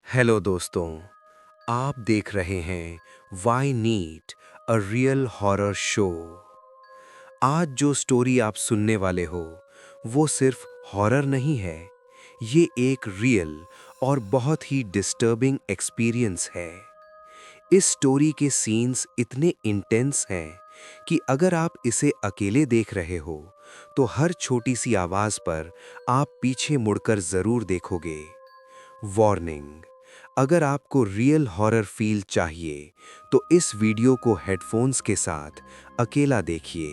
Hello दोस्तों, आप देख रहे हैं why need a real horror show. आज जो स्टोरी आप सुनने वाले हो वो सिर्फ हॉरर नहीं है, ये एक रियल और बहुत ही डिस्टर्बिंग एक्सपीरियंस है। इस स्टोरी के सीन्स इतने इंटेंस हैं कि अगर आप इसे अकेले देख रहे हो तो हर छोटी सी आवाज़ पर आप पीछे मुड़कर ज़रूर देखोगे। वार्निंग, अगर आपको रियल हॉरर फील चाहिए तो इस वीडियो को हेडफोन्स के साथ अकेला देखिए।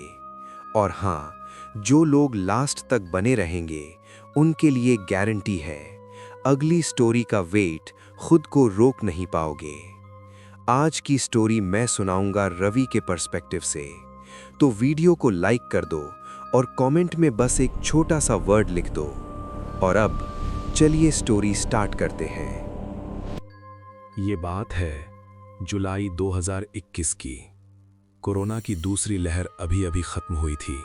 और हाँ, जो लोग लास्ट तक बने रहेंगे उनके लिए गारंटी है, अगली स्टोरी का वेट खुद को रोक नहीं पाओगे। आज की स्टोरी मैं सुनाऊंगा रवि के पर्सपेक्टिव से, तो वीडियो को लाइक कर दो और कमेंट में बस एक छोटा सा वर्ड लिख दो। और अब चलिए स्टोरी स्टार्ट करते हैं। ये बात है जुलाई 2021 की। कोरोना की दूसरी लहर अभी अभी खत्म हुई थी।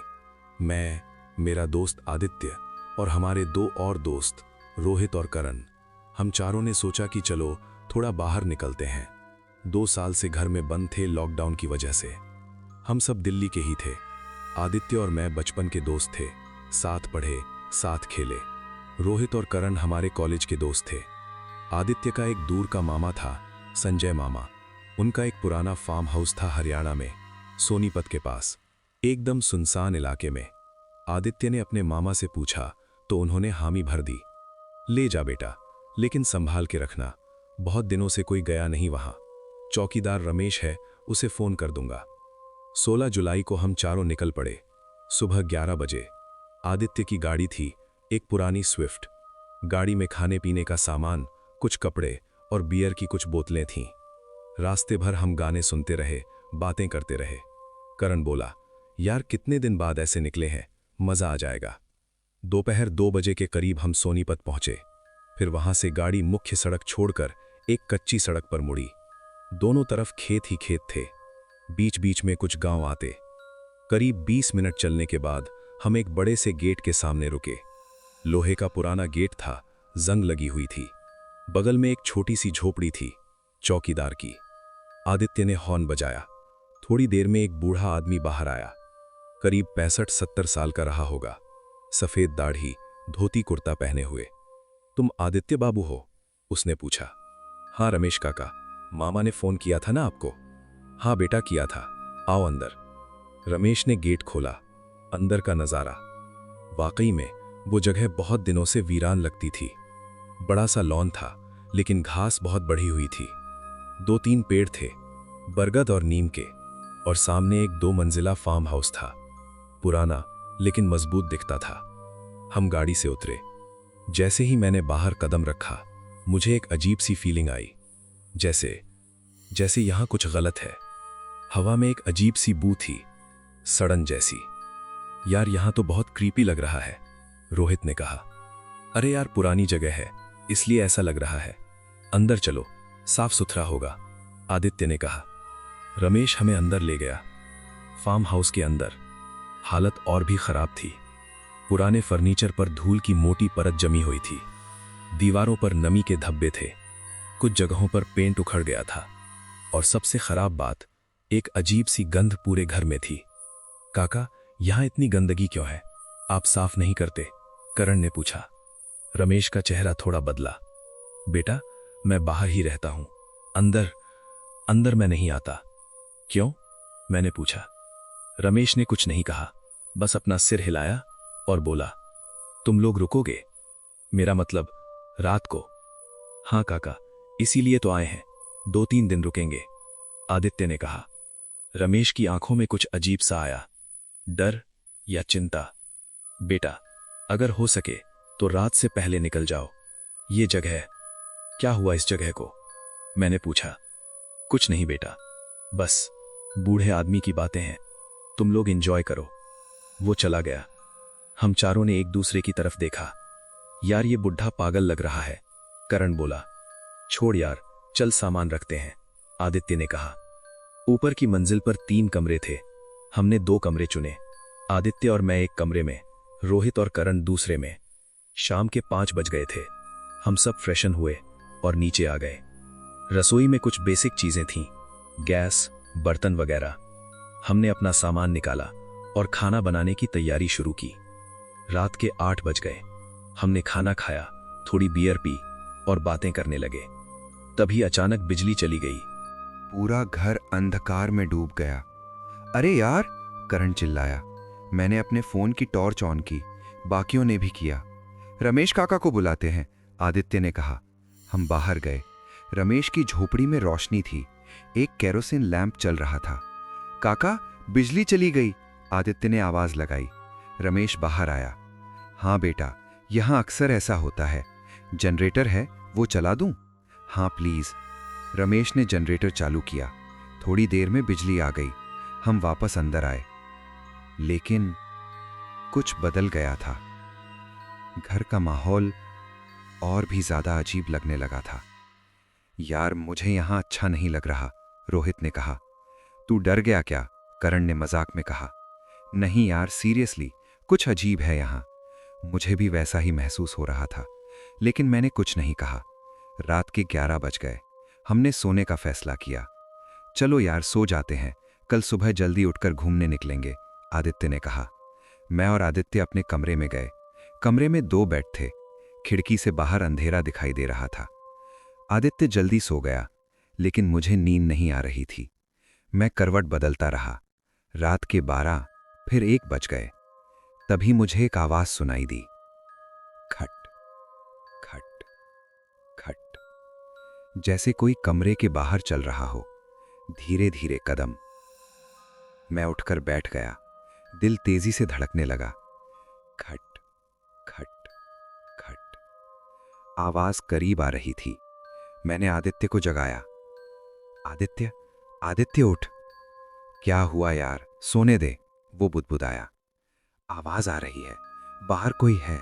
मैं, मेरा दोस्त आदित्य और हमारे दो और दोस्त रोहित और करण, हम चारों ने सोचा कि चलो थोड़ा बाहर निकलते हैं। 2 साल से घर में बंद थे लॉकडाउन की वजह से। हम सब दिल्ली के ही थे। आदित्य और मैं बचपन के दोस्त थे, साथ पढ़े, साथ खेले। रोहित और करण हमारे कॉलेज के दोस्त थे। आदित्य का एक दूर का मामा था, संजय मामा। उनका एक पुराना फार्म हाउस था हरियाणा में, सोनीपत के पास, एकदम सुनसान इलाके में। आदित्य ने अपने मामा से पूछा तो उन्होंने हामी भर दी। ले जा बेटा, लेकिन संभाल के रखना, बहुत दिनों से कोई गया नहीं वहां। चौकीदार रमेश है, उसे फोन कर दूंगा। 16 जुलाई को हम चारों निकल पड़े। सुबह 11 बजे। आदित्य की गाड़ी थी, एक पुरानी स्विफ्ट। गाड़ी में खाने पीने का सामान, कुछ कपड़े और बियर की कुछ बोतलें थीं। रास्ते भर हम गाने सुनते रहे, बातें करते रहे। करण बोला, यार कितने दिन बाद ऐसे निकले हैं, मजा आ जाएगा। दोपहर 2 बजे के करीब हम सोनीपत पहुंचे। फिर वहां से गाड़ी मुख्य सड़क छोड़कर एक कच्ची सड़क पर मुड़ी। दोनों तरफ खेत ही खेत थे, बीच बीच में कुछ गांव आते। करीब 20 मिनट चलने के बाद हम एक बड़े से गेट के सामने रुके। लोहे का पुराना गेट था, जंग लगी हुई थी। बगल में एक छोटी सी झोपड़ी थी, चौकीदार की। आदित्य ने हॉर्न बजाया। थोड़ी देर में एक बूढ़ा आदमी बाहर आया। करीब 65-70 साल का रहा होगा, सफेद दाढ़ी, धोती कुर्ता पहने हुए। तुम आदित्य बाबू हो? उसने पूछा। हाँ रमेश काका, मामा ने फोन किया था ना आपको? हाँ बेटा किया था, आओ अंदर। रमेश ने गेट खोला। अंदर का नजारा, वाकई में वो जगह बहुत दिनों से वीरान लगती थी। बड़ा सा लॉन था, लेकिन घास बहुत बढ़ी हुई थी। 2-3 पेड़ थे, बरगद और नीम के, और सामने एक 2 मंजिला फार्म हाउस था, पुराना लेकिन मजबूत दिखता था। हम गाड़ी से उतरे। जैसे ही मैंने बाहर कदम रखा, मुझे एक अजीब सी फीलिंग आई, जैसे यहां कुछ गलत है। हवा में एक अजीब सी बू थी, सड़न जैसी। यार यहां तो बहुत क्रीपी लग रहा है, रोहित ने कहा। अरे यार पुरानी जगह है, इसलिए ऐसा लग रहा है। अंदर चलो, साफ सुथरा होगा, आदित्य ने कहा। रमेश हमें अंदर ले गया। फार्म हाउस के अंदर हालत और भी खराब थी। पुराने फर्नीचर पर धूल की मोटी परत जमी हुई थी। दीवारों पर नमी के धब्बे थे। कुछ जगहों पर पेंट उखड़ गया था। और सबसे खराब बात, एक अजीब सी गंध पूरे घर में थी। काका, यहां इतनी गंदगी क्यों है? आप साफ नहीं करते? करण ने पूछा। रमेश का चेहरा थोड़ा बदला। बेटा, मैं बाहर ही रहता हूं, अंदर मैं नहीं आता। क्यों? मैंने पूछा। रमेश ने कुछ नहीं कहा, बस अपना सिर हिलाया और बोला, तुम लोग रुकोगे? मेरा मतलब रात को। हाँ काका, इसीलिए तो आए हैं, 2-3 दिन रुकेंगे, आदित्य ने कहा। रमेश की आंखों में कुछ अजीब सा आया, डर या चिंता। बेटा, अगर हो सके तो रात से पहले निकल जाओ। ये जगह, क्या हुआ इस जगह को? मैंने पूछा। कुछ नहीं बेटा, बस बूढ़े आदमी की बातें हैं, तुम लोग एंजॉय करो। वो चला गया। हम चारों ने एक दूसरे की तरफ देखा। यार ये बुढ़ा पागल लग रहा है, करण बोला। छोड़ यार, चल सामान रखते हैं, आदित्य ने कहा। ऊपर की मंजिल पर 3 कमरे थे। हमने 2 कमरे चुने, आदित्य और मैं एक कमरे में, रोहित और करण दूसरे में। शाम के 5 बज गए थे। हम सब फ्रेशन हुए, और नीचे आ गए। रसोई में कुछ बेसिक चीजें थीं, गैस, बर्तन वगैरह। हमने अपना सामान निकाला और खाना बनाने की तैयारी शुरू की। रात के 8 बज गए। हमने खाना खाया, थोड़ी बियर पी और बातें करने लगे। तभी अचानक बिजली चली गई। पूरा घर अंधकार में डूब गया। अरे यार, करण चिल्लाया। मैंने अपने फोन की टॉर्च ऑन की, बाकियों ने भी किया। रमेश काका को बुलाते हैं, आदित्य ने कहा। हम बाहर गए। रमेश की झोपड़ी में रोशनी थी, एक केरोसिन लैंप चल रहा था। काका, बिजली चली गई, आदित्य ने आवाज लगाई। रमेश बाहर आया। हाँ बेटा, यहां अक्सर ऐसा होता है। जनरेटर है, वो चला दूं? हाँ प्लीज। रमेश ने जनरेटर चालू किया। थोड़ी देर में बिजली आ गई। हम वापस अंदर आए, लेकिन कुछ बदल गया था। घर का माहौल और भी ज्यादा अजीब लगने लगा था। यार, मुझे यहां अच्छा नहीं लग रहा, रोहित ने कहा। तू डर गया क्या? करण ने मजाक में कहा। नहीं यार, सीरियसली कुछ अजीब है यहां। मुझे भी वैसा ही महसूस हो रहा था, लेकिन मैंने कुछ नहीं कहा। रात के 11 बज गए। हमने सोने का फैसला किया। चलो यार, सो जाते हैं, कल सुबह जल्दी उठकर घूमने निकलेंगे, आदित्य ने कहा। मैं और आदित्य अपने कमरे में गए। कमरे में 2 बेड थे। खिड़की से बाहर अंधेरा दिखाई दे रहा था। आदित्य जल्दी सो गया, लेकिन मुझे नींद नहीं आ रही थी। मैं करवट बदलता रहा। रात के 12 फिर 1 बज गए। तभी मुझे एक आवाज सुनाई दी। खट खट खट, जैसे कोई कमरे के बाहर चल रहा हो। धीरे धीरे कदम। मैं उठकर बैठ गया। दिल तेजी से धड़कने लगा। खट खट खट, आवाज करीब आ रही थी। मैंने आदित्य को जगाया। आदित्य, आदित्य उठ। क्या हुआ यार, सोने दे, वो बुदबुदाया। आवाज आ रही है, बाहर कोई है।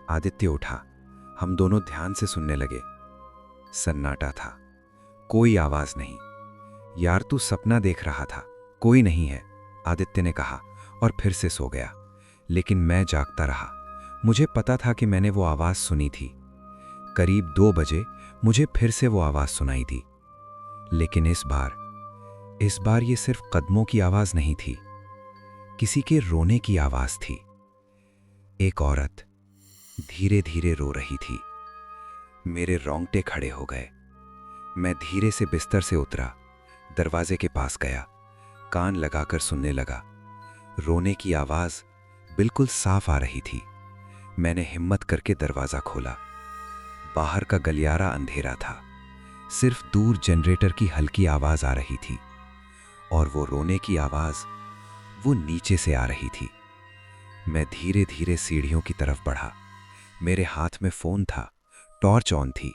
आदित्य उठा। हम दोनों ध्यान से सुनने लगे। सन्नाटा था, कोई आवाज नहीं। यार, तू सपना देख रहा था, कोई नहीं है, आदित्य ने कहा और फिर से सो गया। लेकिन मैं जागता रहा। मुझे पता था कि मैंने वो आवाज सुनी थी। करीब 2 बजे मुझे फिर से वो आवाज सुनाई दी, लेकिन इस बार ये सिर्फ कदमों की आवाज नहीं थी, किसी के रोने की आवाज थी। एक औरत धीरे धीरे रो रही थी। मेरे रोंगटे खड़े हो गए। मैं धीरे से बिस्तर से उतरा, दरवाजे के पास गया, कान लगाकर सुनने लगा। रोने की आवाज बिल्कुल साफ आ रही थी। मैंने हिम्मत करके दरवाजा खोला। बाहर का गलियारा अंधेरा था, सिर्फ दूर जनरेटर की हल्की आवाज आ रही थी। और वो रोने की आवाज वो नीचे से आ रही थी। मैं धीरे धीरे सीढ़ियों की तरफ बढ़ा। मेरे हाथ में फोन था, टॉर्च ऑन थी।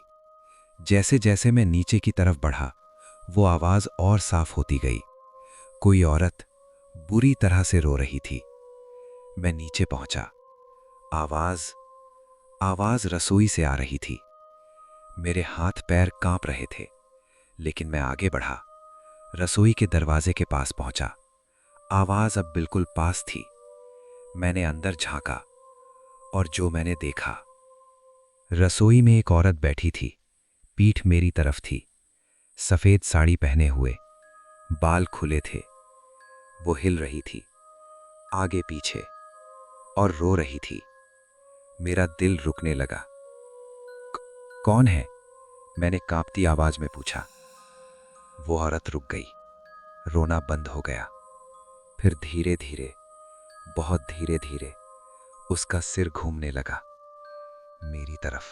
जैसे जैसे मैं नीचे की तरफ बढ़ा, वो आवाज और साफ होती गई। कोई औरत बुरी तरह से रो रही थी। मैं नीचे पहुंचा। आवाज रसोई से आ रही थी। मेरे हाथ पैर कांप रहे थे, लेकिन मैं आगे बढ़ा। रसोई के दरवाजे के पास पहुंचा। आवाज अब बिल्कुल पास थी। मैंने अंदर झांका और जो मैंने देखा, रसोई में एक औरत बैठी थी। पीठ मेरी तरफ थी, सफेद साड़ी पहने हुए, बाल खुले थे। वो हिल रही थी आगे पीछे और रो रही थी। मेरा दिल रुकने लगा। कौन है? मैंने कांपती आवाज में पूछा। वो औरत रुक गई, रोना बंद हो गया। फिर धीरे धीरे, बहुत धीरे धीरे उसका सिर घूमने लगा मेरी तरफ।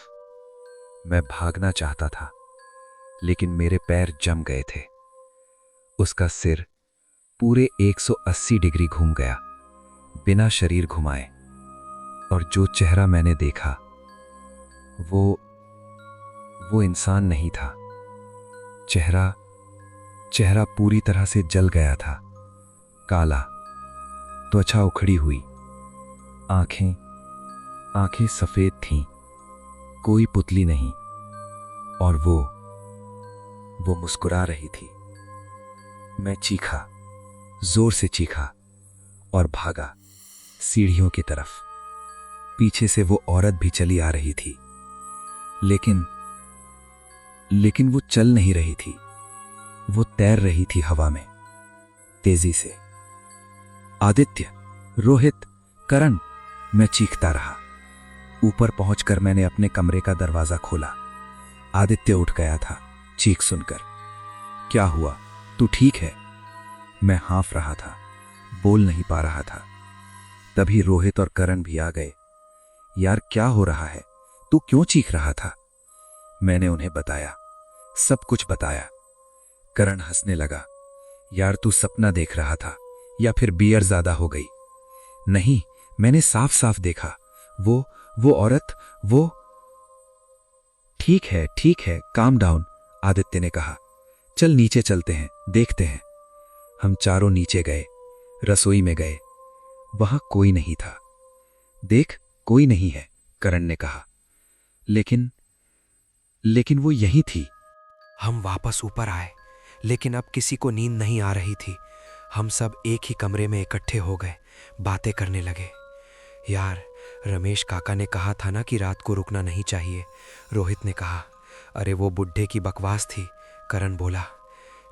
मैं भागना चाहता था, लेकिन मेरे पैर जम गए थे। उसका सिर पूरे 180 डिग्री घूम गया, बिना शरीर घुमाए। और जो चेहरा मैंने देखा, वो इंसान नहीं था। चेहरा पूरी तरह से जल गया था, काला, त्वचा उखड़ी हुई, आंखें सफेद थीं, कोई पुतली नहीं। और वो मुस्कुरा रही थी। मैं चीखा, जोर से चीखा और भागा सीढ़ियों की तरफ। पीछे से वो औरत भी चली आ रही थी, लेकिन वो चल नहीं रही थी, वो तैर रही थी हवा में, तेजी से। आदित्य, रोहित, करण, मैं चीखता रहा। ऊपर पहुंचकर मैंने अपने कमरे का दरवाजा खोला। आदित्य उठ गया था चीख सुनकर। क्या हुआ, तू ठीक है? मैं हाँफ रहा था, बोल नहीं पा रहा था। तभी रोहित और करण भी आ गए। यार क्या हो रहा है, तू क्यों चीख रहा था? मैंने उन्हें बताया, सब कुछ बताया। करण हंसने लगा। यार तू सपना देख रहा था या फिर बियर ज्यादा हो गई? नहीं, मैंने साफ साफ देखा। वो औरत, वो। ठीक है, काम डाउन, आदित्य ने कहा। चल नीचे चलते हैं, देखते हैं। हम चारों नीचे गए, रसोई में गए। वहां कोई नहीं था। देख, कोई नहीं है, करण ने कहा। लेकिन वो यही थी। हम वापस ऊपर आए, लेकिन अब किसी को नींद नहीं आ रही थी। हम सब एक ही कमरे में इकट्ठे हो गए, बातें करने लगे। यार, रमेश काका ने कहा था ना कि रात को रुकना नहीं चाहिए, रोहित ने कहा। अरे वो बुड्ढे की बकवास थी, करण बोला।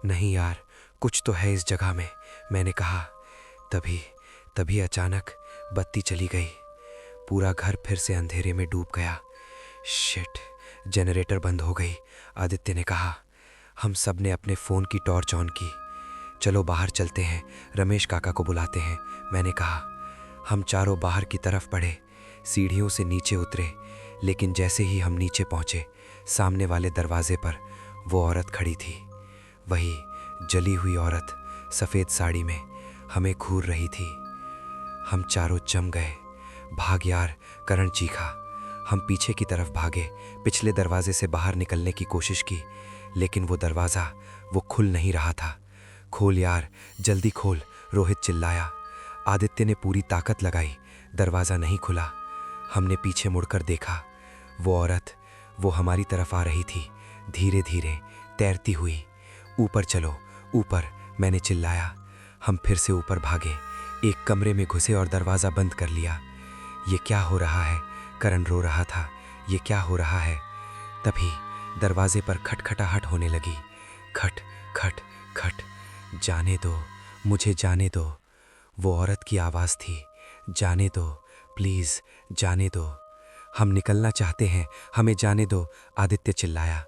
नहीं यार, कुछ तो है इस जगह में, मैंने कहा। तभी अचानक बत्ती चली गई। पूरा घर फिर से अंधेरे में डूब गया। शिट, जनरेटर बंद हो गई, आदित्य ने कहा। हम सब ने अपने फ़ोन की टॉर्च ऑन की। चलो बाहर चलते हैं, रमेश काका को बुलाते हैं, मैंने कहा। हम चारों बाहर की तरफ बढ़े, सीढ़ियों से नीचे उतरे। लेकिन जैसे ही हम नीचे पहुंचे, सामने वाले दरवाजे पर वो औरत खड़ी थी। वही जली हुई औरत, सफ़ेद साड़ी में, हमें घूर रही थी। हम चारों जम गए। भाग यार, करण चीखा। हम पीछे की तरफ भागे, पिछले दरवाजे से बाहर निकलने की कोशिश की, लेकिन वो दरवाज़ा वो खुल नहीं रहा था। खोल यार, जल्दी खोल, रोहित चिल्लाया। आदित्य ने पूरी ताकत लगाई, दरवाज़ा नहीं खुला। हमने पीछे मुड़कर देखा। वो औरत, वो हमारी तरफ आ रही थी, धीरे धीरे तैरती हुई। ऊपर चलो, ऊपर, मैंने चिल्लाया। हम फिर से ऊपर भागे, एक कमरे में घुसे और दरवाज़ा बंद कर लिया। ये क्या हो रहा है, करण रो रहा था। ये क्या हो रहा है? तभी दरवाजे पर खटखटाहट होने लगी। खट खट खट। जाने दो, मुझे जाने दो, वो औरत की आवाज़ थी। जाने दो, प्लीज़ जाने दो। हम निकलना चाहते हैं, हमें जाने दो, आदित्य चिल्लाया।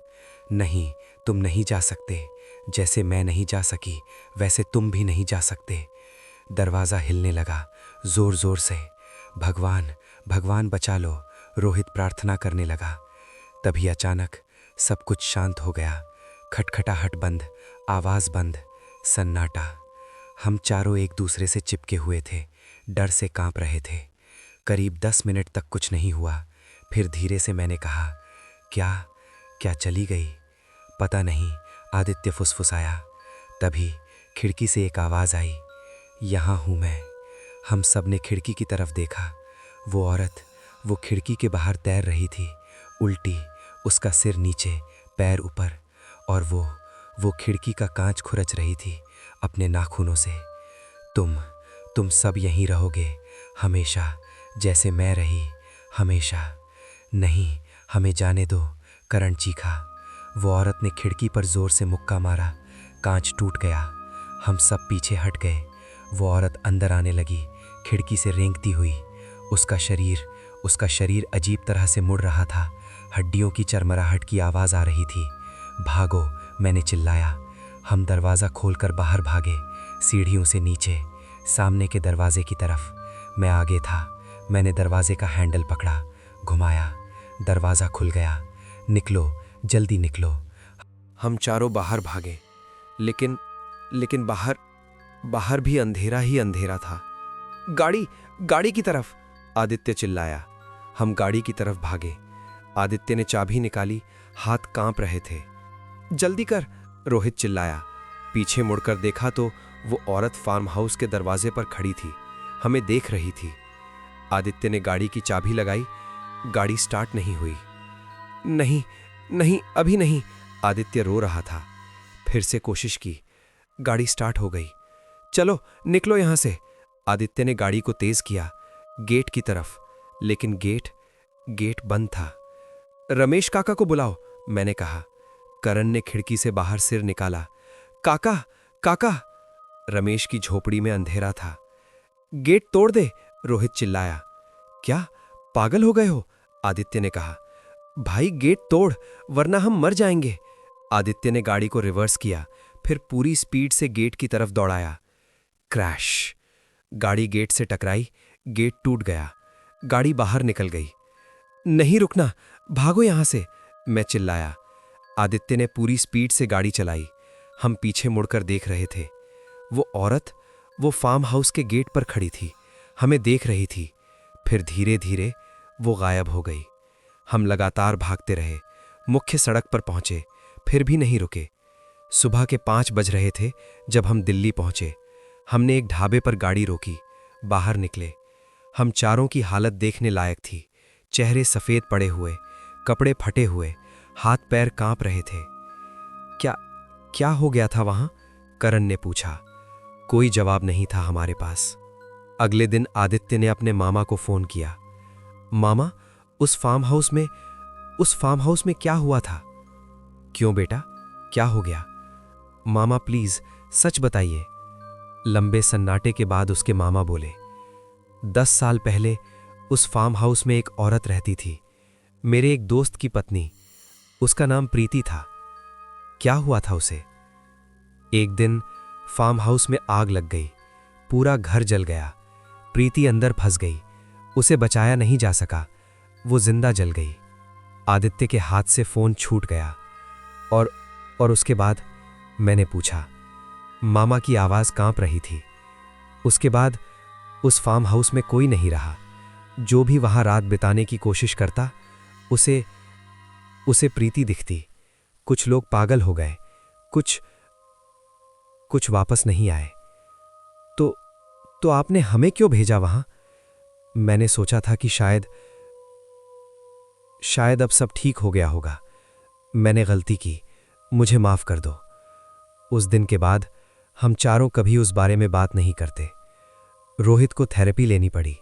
नहीं, तुम नहीं जा सकते। जैसे मैं नहीं जा सकी, वैसे तुम भी नहीं जा सकते। दरवाज़ा हिलने लगा, ज़ोर ज़ोर से। भगवान, भगवान बचा लो, रोहित प्रार्थना करने लगा। तभी अचानक सब कुछ शांत हो गया। खटखटाहट बंद, आवाज़ बंद, सन्नाटा। हम चारों एक दूसरे से चिपके हुए थे, डर से कांप रहे थे। करीब 10 मिनट तक कुछ नहीं हुआ। फिर धीरे से मैंने कहा, क्या चली गई? पता नहीं, आदित्य फुसफुसाया। तभी खिड़की से एक आवाज़ आई, यहाँ हूँ मैं। हम सब ने खिड़की की तरफ देखा। वो औरत, वो खिड़की के बाहर तैर रही थी, उल्टी, उसका सिर नीचे, पैर ऊपर, और वो खिड़की का कांच खुरच रही थी अपने नाखूनों से। तुम सब यहीं रहोगे, हमेशा, जैसे मैं रही, हमेशा। नहीं, हमें जाने दो, करण चीखा। वो औरत ने खिड़की पर जोर से मुक्का मारा, कांच टूट गया। हम सब पीछे हट गए। वो औरत अंदर आने लगी, खिड़की से रेंगती हुई। उसका शरीर अजीब तरह से मुड़ रहा था, हड्डियों की चरमराहट की आवाज़ आ रही थी। भागो, मैंने चिल्लाया। हम दरवाज़ा खोलकर बाहर भागे, सीढ़ियों से नीचे, सामने के दरवाजे की तरफ। मैं आगे था। मैंने दरवाजे का हैंडल पकड़ा, घुमाया, दरवाज़ा खुल गया। निकलो, जल्दी निकलो। हम चारों बाहर भागे, लेकिन बाहर भी अंधेरा ही अंधेरा था। गाड़ी की तरफ, आदित्य चिल्लाया। हम गाड़ी की तरफ भागे। आदित्य ने चाबी निकाली, हाथ कांप रहे थे। जल्दी कर, रोहित चिल्लाया। पीछे मुड़कर देखा तो वो औरत फार्म हाउस के दरवाजे पर खड़ी थी, हमें देख रही थी। आदित्य ने गाड़ी की चाबी लगाई, गाड़ी स्टार्ट नहीं हुई। नहीं, अभी नहीं, आदित्य रो रहा था। फिर से कोशिश की, गाड़ी स्टार्ट हो गई। चलो निकलो यहां से, आदित्य ने गाड़ी को तेज किया, गेट की तरफ, लेकिन गेट बंद था। रमेश काका को बुलाओ, मैंने कहा। करण ने खिड़की से बाहर सिर निकाला। काका, काका! रमेश की झोपड़ी में अंधेरा था। गेट तोड़ दे, रोहित चिल्लाया। क्या पागल हो गए हो? आदित्य ने कहा। भाई गेट तोड़, वरना हम मर जाएंगे। आदित्य ने गाड़ी को रिवर्स किया, फिर पूरी स्पीड से गेट की तरफ दौड़ाया। क्रैश! गाड़ी गेट से टकराई, गेट टूट गया, गाड़ी बाहर निकल गई। नहीं रुकना, भागो यहां से, मैं चिल्लाया। आदित्य ने पूरी स्पीड से गाड़ी चलाई। हम पीछे मुड़कर देख रहे थे। वो औरत वो फार्म हाउस के गेट पर खड़ी थी, हमें देख रही थी। फिर धीरे धीरे वो गायब हो गई। हम लगातार भागते रहे, मुख्य सड़क पर पहुंचे, फिर भी नहीं रुके। सुबह के 5 बज रहे थे जब हम दिल्ली पहुंचे। हमने एक ढाबे पर गाड़ी रोकी, बाहर निकले। हम चारों की हालत देखने लायक थी। चेहरे सफ़ेद पड़े हुए, कपड़े फटे हुए, हाथ पैर कांप रहे थे। क्या क्या हो गया था वहां? करण ने पूछा। कोई जवाब नहीं था हमारे पास। अगले दिन आदित्य ने अपने मामा को फोन किया। मामा, उस फार्म हाउस में क्या हुआ था? क्यों बेटा, क्या हो गया? मामा प्लीज सच बताइए। लंबे सन्नाटे के बाद उसके मामा बोले। 10 साल पहले उस फार्म हाउस में एक औरत रहती थी, मेरे एक दोस्त की पत्नी। उसका नाम प्रीति था। क्या हुआ था उसे? एक दिन फार्म हाउस में आग लग गई, पूरा घर जल गया। प्रीति अंदर फंस गई, उसे बचाया नहीं जा सका, वो जिंदा जल गई। आदित्य के हाथ से फोन छूट गया और उसके बाद मैंने पूछा। मामा की आवाज कांप रही थी। उसके बाद उस फार्म हाउस में कोई नहीं रहा। जो भी वहां रात बिताने की कोशिश करता, उसे प्रीति दिखती। कुछ लोग पागल हो गए, कुछ वापस नहीं आए। तो आपने हमें क्यों भेजा वहां? मैंने सोचा था कि शायद अब सब ठीक हो गया होगा। मैंने गलती की, मुझे माफ कर दो। उस दिन के बाद हम चारों कभी उस बारे में बात नहीं करते। रोहित को थेरेपी लेनी पड़ी।